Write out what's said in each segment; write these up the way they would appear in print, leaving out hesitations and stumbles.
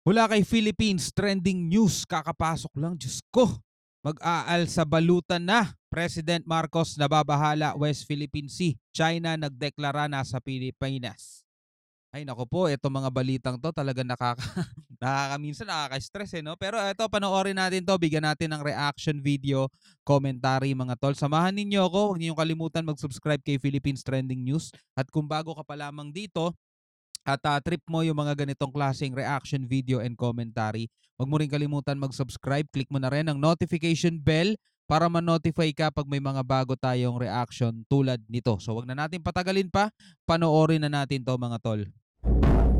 Mula kay Philippines, trending news, kakapasok lang, Diyos ko. Mag-aal sa balutan na. President Marcos nababahala West Philippine Sea. China nagdeklara na sa Pilipinas. Ay nako po, itong mga balitang to talaga nakakaminsan nakaka-stress no. Pero eto panoorin natin to, bigyan natin ng reaction video, commentary mga tol. Samahan ninyo ako, huwag niyo kalimutan mag-subscribe kay Philippines Trending News at kung bago ka pa lamang dito, at trip mo yung mga ganitong klaseng reaction video and commentary, huwag mo rin kalimutan mag-subscribe. Click mo na rin ang notification bell para ma-notify ka pag may mga bago tayong reaction tulad nito. So wag na natin patagalin pa, panoorin na natin to mga tol.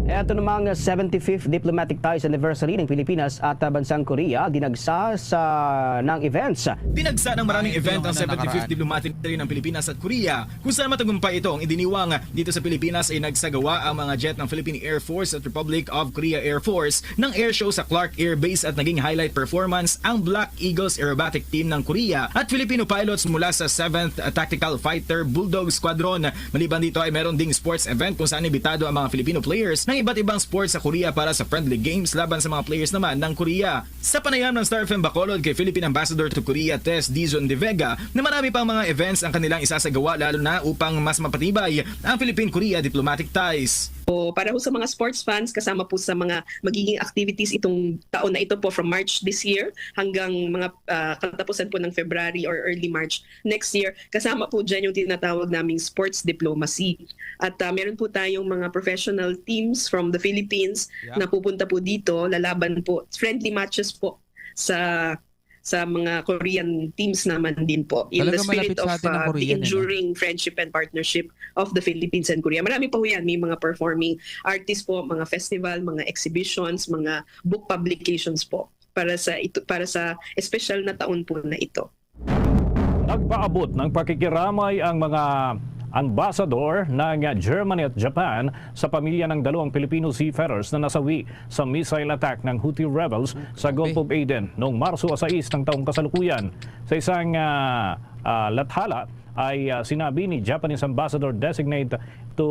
Ito namang 75th Diplomatic Ties Anniversary ng Pilipinas at bansang Korea dinagsa ng events. Dinagsa ng maraming Ito event yung ang ano, 75th nakaraan. Diplomatic Day ng Pilipinas at Korea, kung saan matagumpay ito ang idiniwang dito sa Pilipinas ay nagsagawa ang mga jet ng Philippine Air Force at Republic of Korea Air Force ng air show sa Clark Air Base at naging highlight performance ang Black Eagles Aerobatic Team ng Korea at Filipino pilots mula sa 7th Tactical Fighter Bulldog Squadron. Maliban dito ay meron ding sports event kung saan ibitado ang mga Filipino players ng iba't ibang sports sa Korea para sa friendly games laban sa mga players naman ng Korea. Sa panayam ng Star FM Bacolod kay Philippine Ambassador to Korea Tess Dizon de Vega na marami pang mga events ang kanilang isasagawa lalo na upang mas mapatibay ang Philippine-Korea diplomatic ties. O para ho sa mga sports fans, kasama po sa mga magiging activities itong taon na ito po from March this year hanggang mga katapusan po ng February or early March next year. Kasama po dyan yung tinatawag naming sports diplomacy. At meron po tayong mga professional teams from the Philippines na pupunta po dito, lalaban po, friendly matches po sa mga Korean teams naman din po. In Talaga the spirit malapit sa of atin ang the Korean, enduring friendship and partnership of the Philippines and Korea. Marami pa po yan. May mga performing artists po, mga festival, mga exhibitions, mga book publications po para sa special na taon po na ito. Nagpaabot ng pakikiramay ang mga ambassador ng Germany at Japan sa pamilya ng dalawang Filipino seafarers na nasawi sa missile attack ng Houthi rebels sa Gulf of Aden noong Marso 6 ng taong kasalukuyan. Sa isang lathala ay sinabi ni Japanese Ambassador Designate to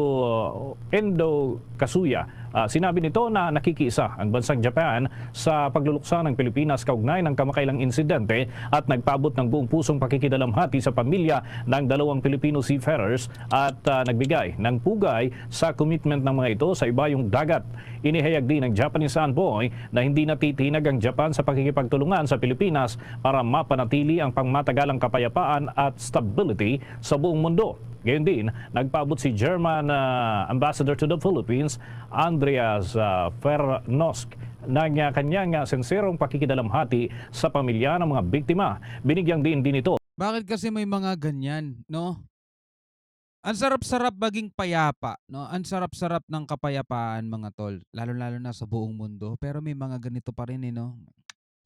Endo Kasuya, sinabi nito na nakikiisa ang bansang Japan sa pagluluksa ng Pilipinas kaugnay ng kamakailang insidente at nagpaabot ng buong pusong pakikidalamhati sa pamilya ng dalawang Filipino seafarers at nagbigay ng pugay sa commitment ng mga ito sa ibayong dagat. Inihayag din ng Japanese envoy na hindi natitinag ang Japan sa pakikipagtulungan sa Pilipinas para mapanatili ang pangmatagalang kapayapaan at stability sa buong mundo. Gayon din, nagpaabot si German Ambassador to the Philippines, Andreas Fernosk, ng kanyang sinserong pakikidalamhati sa pamilya ng mga biktima. Binigyang din ito. Bakit kasi may mga ganyan, no? Ang sarap-sarap maging payapa, no? Ang sarap-sarap ng kapayapaan mga tol, lalo-lalo na sa buong mundo. Pero may mga ganito pa rin no?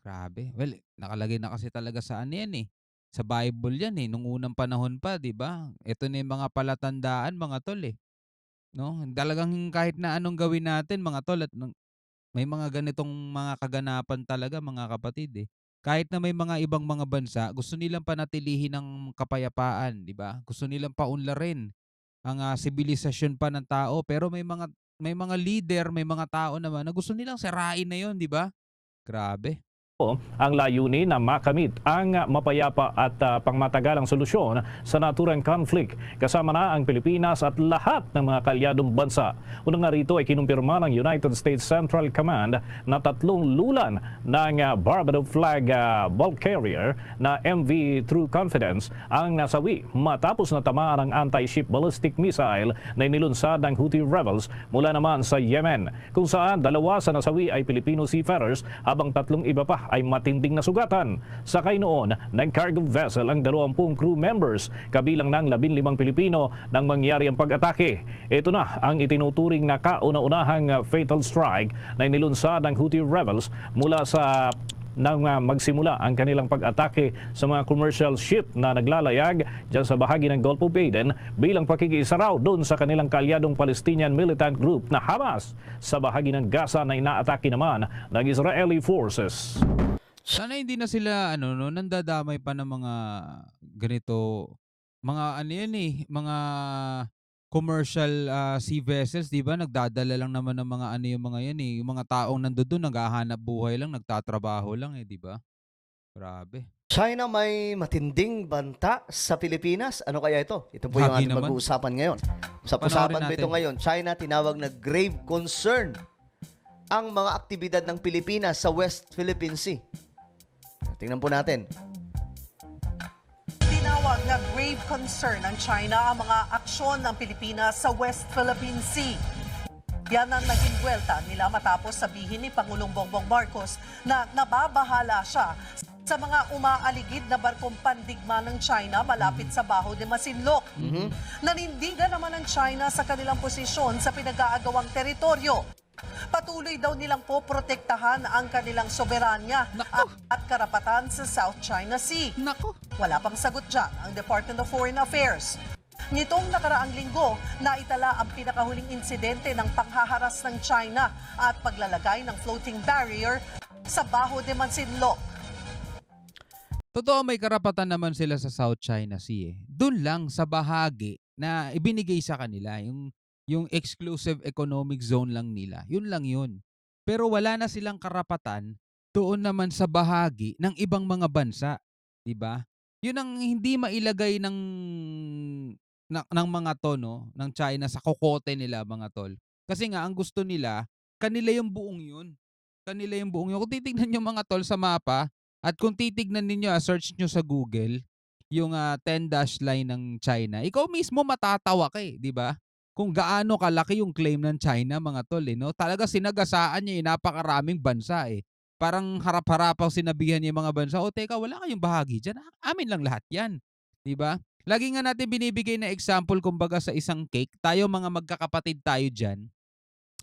Grabe. Well, nakalagay na kasi talaga sa ano yan sa Bible yan nung unang panahon pa, 'di ba? Ito na yung mga palatandaan mga tol no? Talagang kahit na anong gawin natin mga tol at may mga ganitong mga kaganapan talaga mga kapatid Kahit na may mga ibang mga bansa, gusto nilang panatilihin ng kapayapaan, 'di ba? Gusto nilang paunlarin ang sibilisasyon pa ng tao, pero may mga leader, may mga tao naman na gusto nilang sirain na 'yon, 'di ba? Grabe. Ang layunin na makamit ang mapayapa at pangmatagalang solusyon sa naturang conflict kasama na ang Pilipinas at lahat ng mga kaalyadong bansa. Unang nga rito ay kinumpirma ng United States Central Command na 3 lulan ng Barbados flag bulk carrier na MV True Confidence ang nasawi matapos na tamaan ng anti-ship ballistic missile na inilunsad ng Houthi rebels mula naman sa Yemen, kung saan 2 sa nasawi ay Filipino seafarers habang 3 iba pa ay matinding nasugatan. Sakay noon ng cargo vessel ang 20 crew members, kabilang ng 15 Pilipino nang mangyari ang pag-atake. Ito na ang itinuturing na kauna-unahang fatal strike na inilunsad ng Houthi rebels mula sa nang magsimula ang kanilang pag-atake sa mga commercial ship na naglalayag dyan sa bahagi ng Gulf of Aden bilang pakikiisa raw doon sa kanilang kaalyadong Palestinian militant group na Hamas sa bahagi ng Gaza na inaatake naman ng Israeli forces. Sana hindi na sila nandadamay pa ng mga ganito, mga mga commercial sea vessels, 'di ba? Nagdadala lang naman ng mga ano yung mga 'yan eh. Yung mga taong nandoon naghahanap buhay lang, nagtatrabaho lang eh, 'di ba? Grabe. China may matinding banta sa Pilipinas. Ano kaya ito? Ito po yung Bahagi ating naman. pag-uusapan ngayon. Sa Panoorin usapan po natin. ito ngayon, China tinawag na grave concern ang mga aktibidad ng Pilipinas sa West Philippine Sea. Tingnan po natin. Tinawag na grave concern ng China ang mga aksyon ng Pilipinas sa West Philippine Sea. Yan ang naging buwelta nila matapos sabihin ni Pangulong Bongbong Marcos na nababahala siya sa mga umaaligid na barkong pandigma ng China malapit sa Baho de Masinloc. Nanindigan naman ng China sa kanilang posisyon sa pinag-aagawang teritoryo. Patuloy daw nilang poprotektahan ang kanilang soberanya at karapatan sa South China Sea. Nako. Wala pang sagot dyan ang Department of Foreign Affairs. Nitong nakaraang linggo, naitala ang pinakahuling insidente ng panghaharas ng China at paglalagay ng floating barrier sa Baho de Masinloc. Totoo may karapatan naman sila sa South China Sea eh. Doon lang sa bahagi na ibinigay sa kanila, yung exclusive economic zone lang nila. Yun lang yun. Pero wala na silang karapatan doon naman sa bahagi ng ibang mga bansa, 'di ba? Yun ang hindi mailagay ng mga to, no, ng China sa kokote nila, mga tol. Kasi nga ang gusto nila, kanila yung buong yun. Kanila yung buong yun. Kung titignan nyo mga tol sa mapa, at kung titignan ninyo, search nyo sa Google, yung 10-dash line ng China, ikaw mismo matatawa ka eh, di ba? Kung gaano kalaki yung claim ng China, mga tol, eh, no? Talaga sinagasaan niya, napakaraming bansa eh. Parang harap-harapaw sinabihan niya yung mga bansa, o teka, wala kayong bahagi dyan. Amin lang lahat yan. Di ba? Lagi nga natin binibigay na example, kumbaga sa isang cake, tayo mga magkakapatid tayo dyan,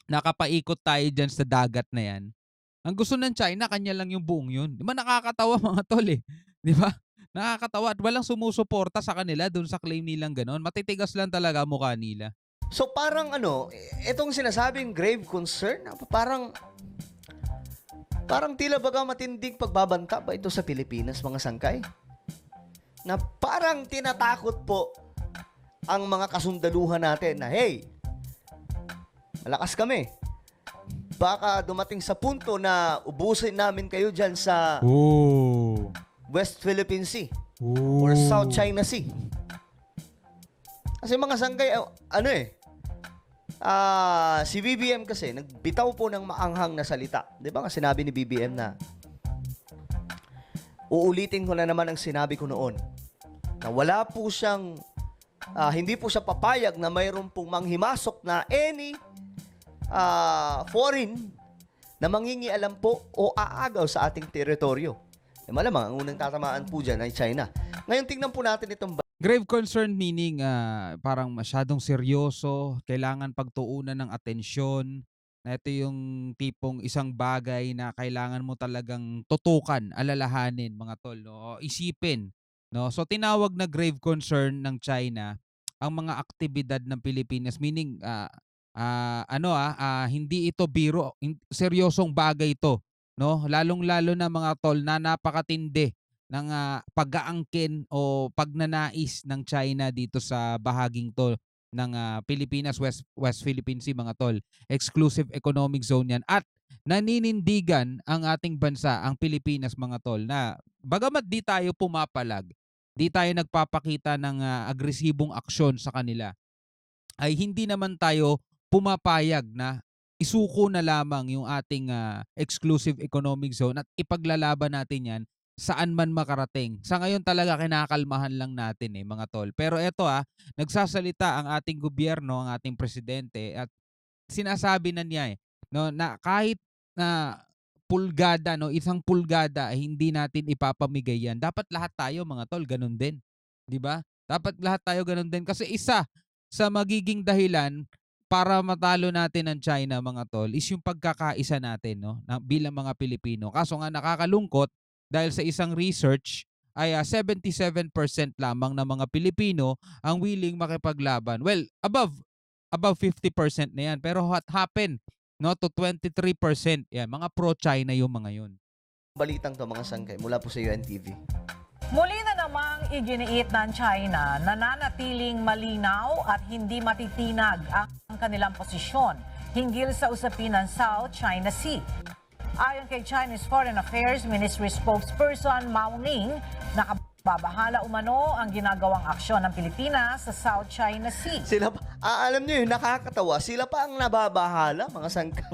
nakapaikot tayo dyan sa dagat na yan. Ang gusto ng China, kanya lang yung buong yun. Di ba nakakatawa mga tol eh? Di ba? Nakakatawa at walang sumusuporta sa kanila dun sa claim nilang ganon. Matitigas lang talaga mukha nila. So parang itong sinasabing grave concern, parang tila baga matinding pagbabanta ba ito sa Pilipinas, mga sangkay? Na parang tinatakot po ang mga kasundaluhan natin na, hey, malakas kami. Baka dumating sa punto na ubusin namin kayo dyan sa West Philippine Sea or South China Sea. Kasi mga sanggay, si BBM kasi, nagbitaw po ng maanghang na salita. Di ba nga sinabi ni BBM na, uulitin ko na naman ang sinabi ko noon, na wala po siyang, hindi po siya papayag na mayroon pong manghimasok na any foreign na mangingialam po o aagaw sa ating teritoryo. Malamang, ang unang tatamaan po dyan ay China. Ngayon, tingnan po natin itong Grave concern meaning parang masyadong seryoso, kailangan pagtuunan ng atensyon, na ito yung tipong isang bagay na kailangan mo talagang tutukan, alalahanin, mga tol, no? O isipin, no? So tinawag na grave concern ng China ang mga aktibidad ng Pilipinas, meaning hindi ito biro, seryosong bagay ito, no? Lalong-lalo na mga tol na napakatindi ng pag-aangkin o pagnanais ng China dito sa bahaging to ng Pilipinas, West Philippine Sea, mga tol. Exclusive economic zone yan. At naninindigan ang ating bansa, ang Pilipinas, mga tol, na bagamat di tayo pumapalag, di tayo nagpapakita ng agresibong aksyon sa kanila, ay hindi naman tayo pumapayag na isuko na lamang yung ating exclusive economic zone at ipaglalaban natin yan saan man makarating. Sa ngayon talaga kinakalmahan lang natin mga tol. Pero eto nagsasalita ang ating gobyerno, ang ating presidente, at sinasabi na niya no, na kahit na pulgada, no, isang pulgada ay hindi natin ipapamigay yan. Dapat lahat tayo, mga tol, ganun din. 'Di ba? Dapat lahat tayo ganun din kasi isa sa magiging dahilan para matalo natin ang China, mga tol, is yung pagkakaisa natin, no, bilang mga Pilipino. Kaso nga nakalungkot dahil sa isang research ay 77% lamang ng mga Pilipino ang willing makipaglaban. Well, above 50% na yan. Pero what happened, no, to 23%? Yan, mga pro-China yung mga yun. balitang to, mga sangkay, mula po sa UNTV. Muli na namang iginiit ng China, nananatiling malinaw at hindi matitinag ang kanilang posisyon hinggil sa usapin ng South China Sea. Ayon kay Chinese Foreign Affairs Ministry spokesperson Mao Ning, nakababahala umano ang ginagawang aksyon ng Pilipinas sa South China Sea. Sila pa, alam niyo yun, nakakatawa. Sila pa ang nababahala, mga sangkay.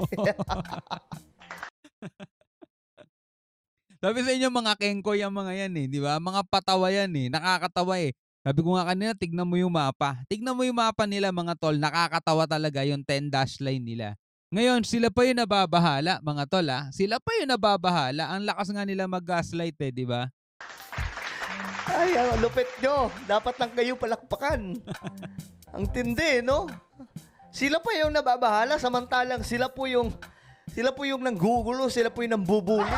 Sabi sa inyo mga kengkoy ang mga yan eh, di ba? Mga patawa yan eh, nakakatawa eh. Sabi ko nga kanina, tignan mo yung mapa. Tignan mo yung mapa nila mga tol, nakakatawa talaga yung 10 dash line nila. Ngayon, sila pa yung nababahala, mga tol ah. Sila pa yung nababahala. Ang lakas nga nila mag-gaslight eh, di ba? Ay, ang lupit nyo. Dapat lang kayo palakpakan. Ang tindi, no? Sila pa yung nababahala, samantalang sila po yung nanggugulo, sila po yung nambubuli.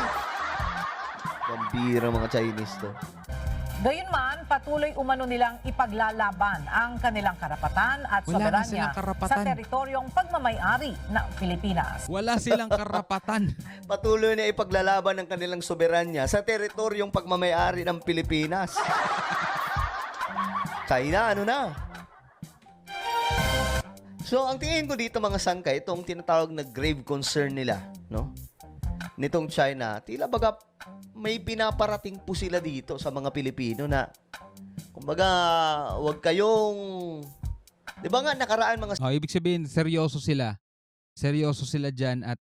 Gambira mga Chinese to. Gayunman, patuloy umano nilang ipaglalaban ang kanilang karapatan at Wala na soberanya silang karapatan. sa teritoryong pagmamayari ng Pilipinas. Wala silang karapatan. Patuloy na ipaglalaban ng kanilang soberanya sa teritoryong pagmamayari ng Pilipinas. China, ano na? So, ang tingin ko dito mga sangkay, itong tinatawag na grave concern nila, no? Nitong China, tila baga may pinaparating po sila dito sa mga Pilipino na kumbaga, wag kayong 'di ba nga nakaraan mga Oh, ibig sabihin, seryoso sila. Seryoso sila dyan at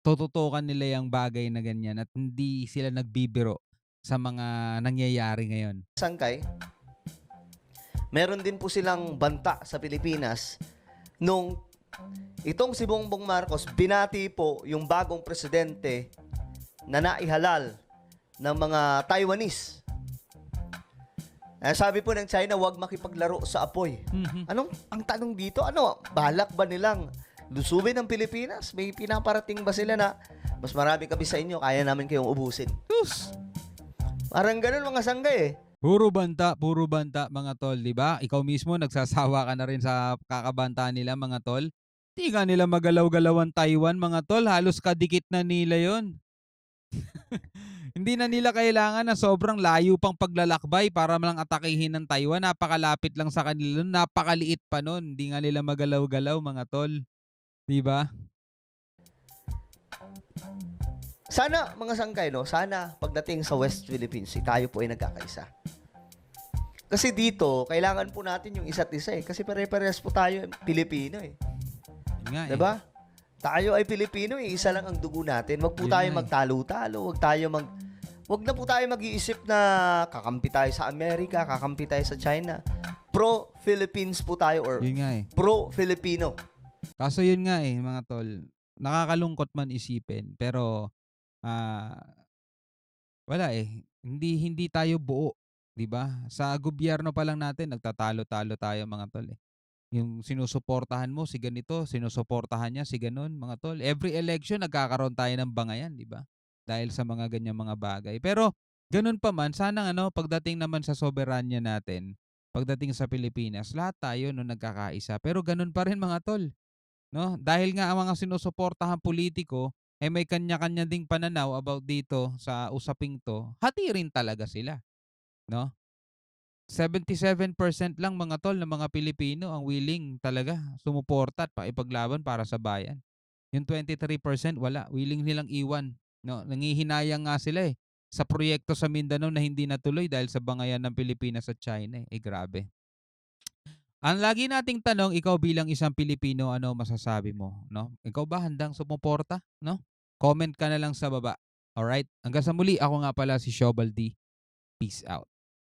tututukan nila yung bagay na ganyan at hindi sila nagbibiro sa mga nangyayari ngayon. sangkay, meron din po silang banta sa Pilipinas nung itong si Bongbong Marcos binati po yung bagong presidente na naihalal ng mga Taiwanese. Sabi po ng China, huwag makipaglaro sa apoy. Anong ang tanong dito? Ano, balak ba nilang lusubin ang Pilipinas? May pinaparating ba sila na mas marami kami sa inyo, kaya namin kayong ubusin? Sus! Parang ganun mga sanggay eh. Puro banta mga tol, di ba? Ikaw mismo nagsasawa ka na rin sa kakabanta nila mga tol. Di nga nila magalaw-galaw ang Taiwan mga tol, halos kadikit na nila yon. Hindi na nila kailangan na sobrang layo pang paglalakbay para lang atakihin ng Taiwan. Napakalapit lang sa kanila, napakaliit pa nun. Hindi nga nila magalaw-galaw mga tol. Di ba? Sana, mga sangkay, no? Sana pagdating sa West Philippines Sea, tayo po ay nagkakaisa. Kasi dito, kailangan po natin yung isa't isa eh. Kasi pare-parehas po tayo Pilipino eh. Yun nga, eh. Diba? Tayo ay Pilipino eh. Isa lang ang dugo natin. Wag po Yun tayo nga eh. magtalo-talo. Wag na po tayo mag-iisip na kakampi tayo sa Amerika, kakampi tayo sa China. Pro-Philippines po tayo or Yun nga eh. pro-Filipino. Kaso yun nga eh, mga tol. Nakakalungkot man isipin. Pero, wala eh. Hindi tayo buo. 'Di ba? Sa gobyerno pa lang natin, nagtatalo-talo tayo mga tol eh. Yung sinusuportahan mo si ganito, sinusuportahan niya si ganun, mga tol. Every election, nagkakaroon tayo ng bangayan, di ba? Dahil sa mga ganyang mga bagay. Pero, ganun pa man, sana pagdating naman sa soberanya natin, pagdating sa Pilipinas, lahat tayo nagkakaisa. Pero ganun pa rin mga tol. No? Dahil nga ang mga sinusuportahan politiko, may kanya-kanya ding pananaw about dito sa usaping to, hati rin talaga sila. No? 77% lang mga tol ng mga Pilipino ang willing talaga sumuporta at paipaglaban para sa bayan. Yung 23% wala, willing nilang iwan. No, nangihinayang nga sila eh sa proyekto sa Mindanao na hindi natuloy dahil sa bangayan ng Pilipinas at China. Grabe. Ang lagi nating tanong, ikaw bilang isang Pilipino, ano masasabi mo, no? Ikaw ba handang sumuporta, no? Comment ka na lang sa baba. Alright? Hanggang sa muli, ako nga pala si Shobal D. Peace out.